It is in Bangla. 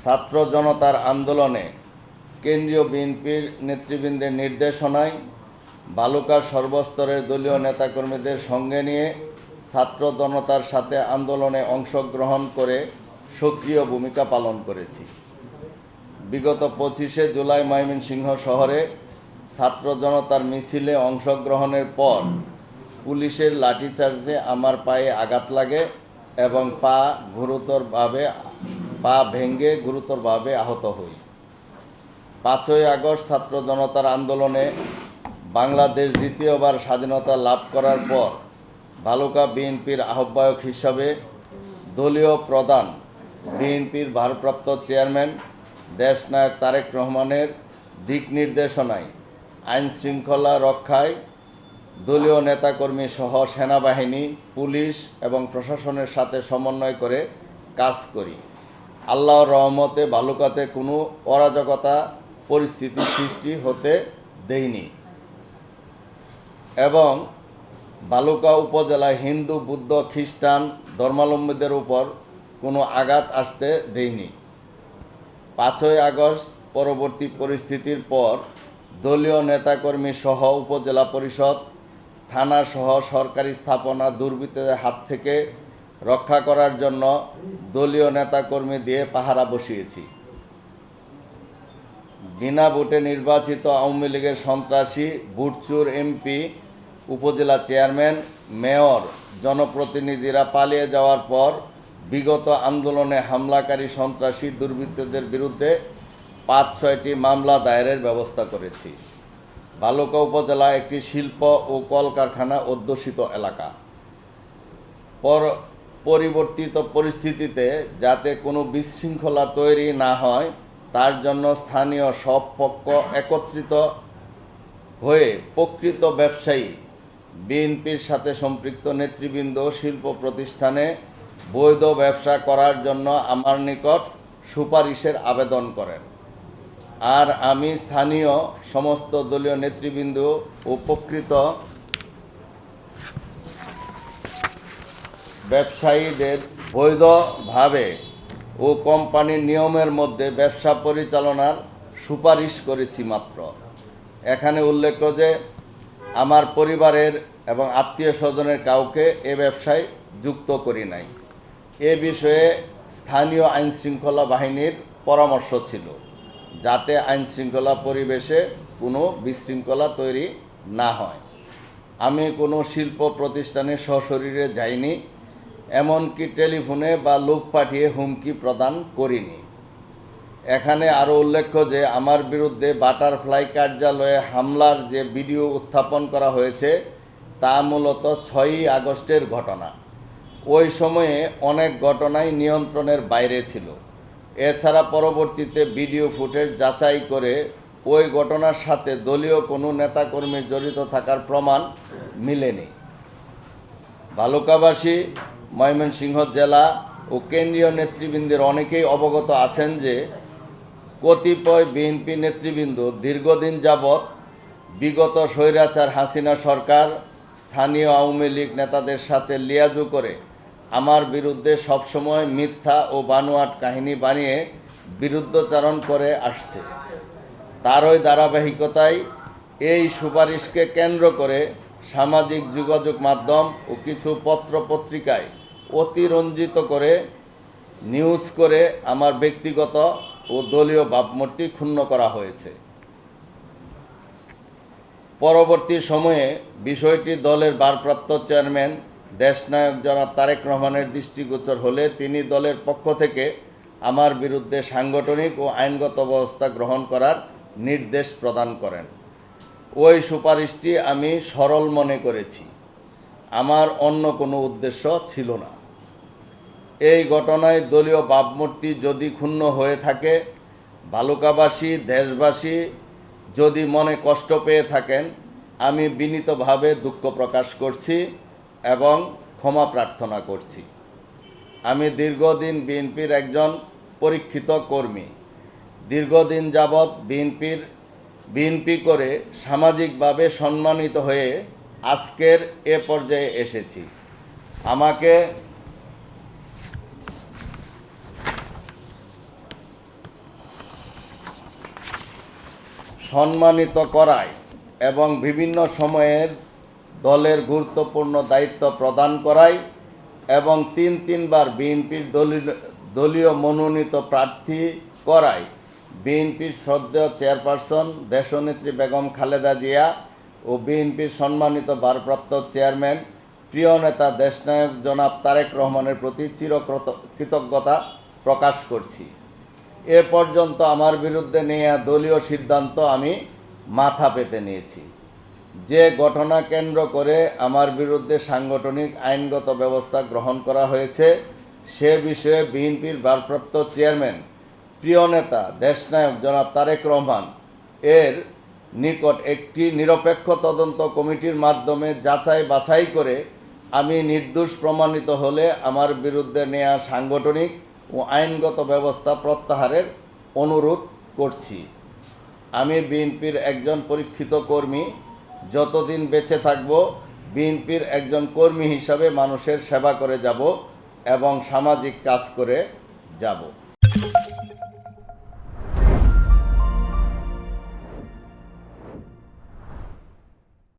ছাত্র জনতার আন্দোলনে কেন্দ্রীয় বিএনপির নেতৃবৃন্দের নির্দেশনায় বালুকার সর্বস্তরের দলীয় নেতাকর্মীদের সঙ্গে নিয়ে ছাত্র জনতার সাথে আন্দোলনে অংশগ্রহণ করে সক্রিয় ভূমিকা পালন করেছি। বিগত 25শে জুলাই ময়মনসিংহ শহরে ছাত্র জনতার মিছিলে অংশগ্রহণের পর পুলিশের লাঠিচার্জে আমার পায়ে আঘাত লাগে এবং পা ভেঙে গুরুতরভাবে আহত হই। 5ই আগস্ট ছাত্র জনতার আন্দোলনে বাংলাদেশ দ্বিতীয়বার স্বাধীনতা লাভ করার পর বালুকা বিএনপির আহ্বায়ক হিসাবে দলীয় প্রধান বিএনপির ভারপ্রাপ্ত চেয়ারম্যান দেশনায়ক তারেক রহমানের দিক নির্দেশনায় আইন শৃঙ্খলা রক্ষায় দলীয় নেতাকর্মী সহ সেনাবাহিনী, পুলিশ এবং প্রশাসনের সাথে সমন্বয় করে কাজ করি। আল্লাহর রহমতে বালুকাতে কোনো অরাজকতা পরিস্থিতি সৃষ্টি হতে দেইনি এবং বালুকা উপজেলায় হিন্দু, বৌদ্ধ, খ্রিস্টান ধর্মাবলম্বীদের উপর কোনো আঘাত আসতে দেইনি। 5ই আগস্ট পরবর্তী পরিস্থিতির পর দলীয় নেতাকর্মী সহ উপজেলা পরিষদ, থানা সহ সরকারি স্থাপনা দুর্বৃত্তদের হাত থেকে রক্ষা করার জন্য দলীয় নেতাকর্মী দিয়ে পাহারা বসিয়েছি। বিনা ভোটে নির্বাচিত আওয়ামী লীগের সন্ত্রাসী ভুটচুর এমপি, উপজেলা চেয়ারম্যান, মেয়র, জনপ্রতিনিধিরা পালিয়ে যাওয়ার পর বিগত আন্দোলনে হামলাকারী সন্ত্রাসী দুর্বৃত্তদের বিরুদ্ধে 5-6টি মামলা দায়েরের ব্যবস্থা করেছি। বালুকা উপজেলা একটি শিল্প ও কলকারখানা অধ্যুষিত এলাকা। পরিবর্তিত পরিস্থিতিতে যাতে কোনো বিশৃঙ্খলা তৈরি না হয় তার জন্য স্থানীয় সব পক্ষ একত্রিত হয়ে প্রকৃত ব্যবসায়ী, বিএনপির সাথে সম্পৃক্ত নেতৃবৃন্দ শিল্প প্রতিষ্ঠানে বৈধ ব্যবসা করার জন্য আমার নিকট সুপারিশের আবেদন করেন। আর আমি স্থানীয় সমস্ত দলীয় নেতৃবৃন্দ ও প্রকৃত ব্যবসায়ীদের বৈধভাবে ও কোম্পানির নিয়মের মধ্যে ব্যবসা পরিচালনার সুপারিশ করেছি মাত্র। এখানে উল্লেখ্য যে আমার পরিবারের এবং আত্মীয় স্বজনের কাউকে এ ব্যবসায় যুক্ত করি নাই। এ বিষয়ে স্থানীয় আইনশৃঙ্খলা বাহিনীর পরামর্শ ছিল যাতে আইনশৃঙ্খলা পরিবেশে কোনো বিশৃঙ্খলা তৈরি না হয়। আমি কোনো শিল্প প্রতিষ্ঠানে সশরীরে যাইনি, এমনকি টেলিফোনে বা লোক পাঠিয়ে হুমকি প্রদান করিনি। এখানে আরও উল্লেখ্য যে আমার বিরুদ্ধে বাটারফ্লাই কার্যালয়ে হামলার যে ভিডিও উত্থাপন করা হয়েছে তা মূলত 6ই আগস্টের ঘটনা। ওই সময়ে অনেক ঘটনাই নিয়ন্ত্রণের বাইরে ছিল। এছাড়া পরবর্তীতে ভিডিও ফুটেজ যাচাই করে ওই ঘটনার সাথে দলীয় কোনো নেতাকর্মী জড়িত থাকার প্রমাণ মিলেনি। বালুকাবাসী, ময়মনসিংহ জেলা ও কেন্দ্রীয় নেতৃবৃন্দের অনেকেই অবগত আছেন যে কতিপয় বিএনপি নেতৃবৃন্দ দীর্ঘদিন যাবৎ বিগত স্বৈরাচার হাসিনা সরকার, স্থানীয় আওয়ামী লীগ নেতাদের সাথে লিয়াজু করে আমার বিরুদ্ধে সবসময় মিথ্যা ও বানোয়াট কাহিনী বানিয়ে বিরুদ্ধচারণ করে আসছে। তারই ধারাবাহিকতায় এই সুপারিশকে কেন্দ্র করে সামাজিক যোগাযোগ মাধ্যম ও কিছু পত্র পত্রিকায় অতিরঞ্জিত করে নিউজ করে আমার ব্যক্তিগত ও দলীয় ভাবমূর্তি ক্ষুণ্ণ করা হয়েছে। পরবর্তী সময়ে বিষয়টি দলের ভারপ্রাপ্ত চেয়ারম্যান দেশনায়ক জনাব তারেক রহমানের দৃষ্টিগোচর হলে তিনি দলের পক্ষ থেকে আমার বিরুদ্ধে সাংগঠনিক ও আইনগত ব্যবস্থা গ্রহণ করার নির্দেশ প্রদান করেন। ওই সুপারিশটি আমি সরল মনে করেছি, আমার অন্য কোনো উদ্দেশ্য ছিল না। এই ঘটনায় দলীয় ভাবমূর্তি যদি ক্ষুণ্ণ হয়ে থাকে, বালুকাবাসী, দেশবাসী যদি মনে কষ্ট পেয়ে থাকেন, আমি বিনীতভাবে দুঃখ প্রকাশ করছি এবং ক্ষমা প্রার্থনা করছি। আমি দীর্ঘদিন বিএনপির একজন পরীক্ষিত কর্মী। দীর্ঘদিন যাবৎ বিএনপি করে সামাজিকভাবে সম্মানিত হয়ে আজকের এ পর্যায়ে এসেছি। আমাকে সম্মানিত করায় এবং বিভিন্ন সময়ের দলের গুরুত্বপূর্ণ দায়িত্ব প্রদান করায় এবং তিনবার বিএনপির দলীয় মনোনীত প্রার্থী করায় বিএনপির শ্রদ্ধেয় চেয়ারপারসন দেশনেত্রী বেগম খালেদা জিয়া ও বিএনপির সম্মানিত ভারপ্রাপ্ত চেয়ারম্যান প্রিয় নেতা দেশনায়ক জনাব তারেক রহমানের প্রতি চিরকৃতজ্ঞতা প্রকাশ করছি। এ পর্যন্ত আমার বিরুদ্ধে নেওয়া দলীয় সিদ্ধান্ত আমি মাথা পেতে নিয়েছি। যে ঘটনা কেন্দ্র করে আমার বিরুদ্ধে সাংগঠনিক আইনগত ব্যবস্থা গ্রহণ করা হয়েছে সে বিষয়ে বিএনপির ভারপ্রাপ্ত চেয়ারম্যান প্রিয় নেতা দেশনায়ক জনাব তারেক রহমান এর নিকট একটি নিরপেক্ষ তদন্ত কমিটির মাধ্যমে যাচাই বাছাই করে আমি নির্দোষ প্রমাণিত হলে আমার বিরুদ্ধে নেওয়া সাংগঠনিক ও আইনগত ব্যবস্থা প্রত্যাহারের অনুরোধ করছি। আমি বিএনপির একজন পরীক্ষিত কর্মী, যতদিন বেঁচে থাকব বিএনপির একজন কর্মী হিসাবে মানুষের সেবা করে যাব এবং সামাজিক কাজ করে যাব।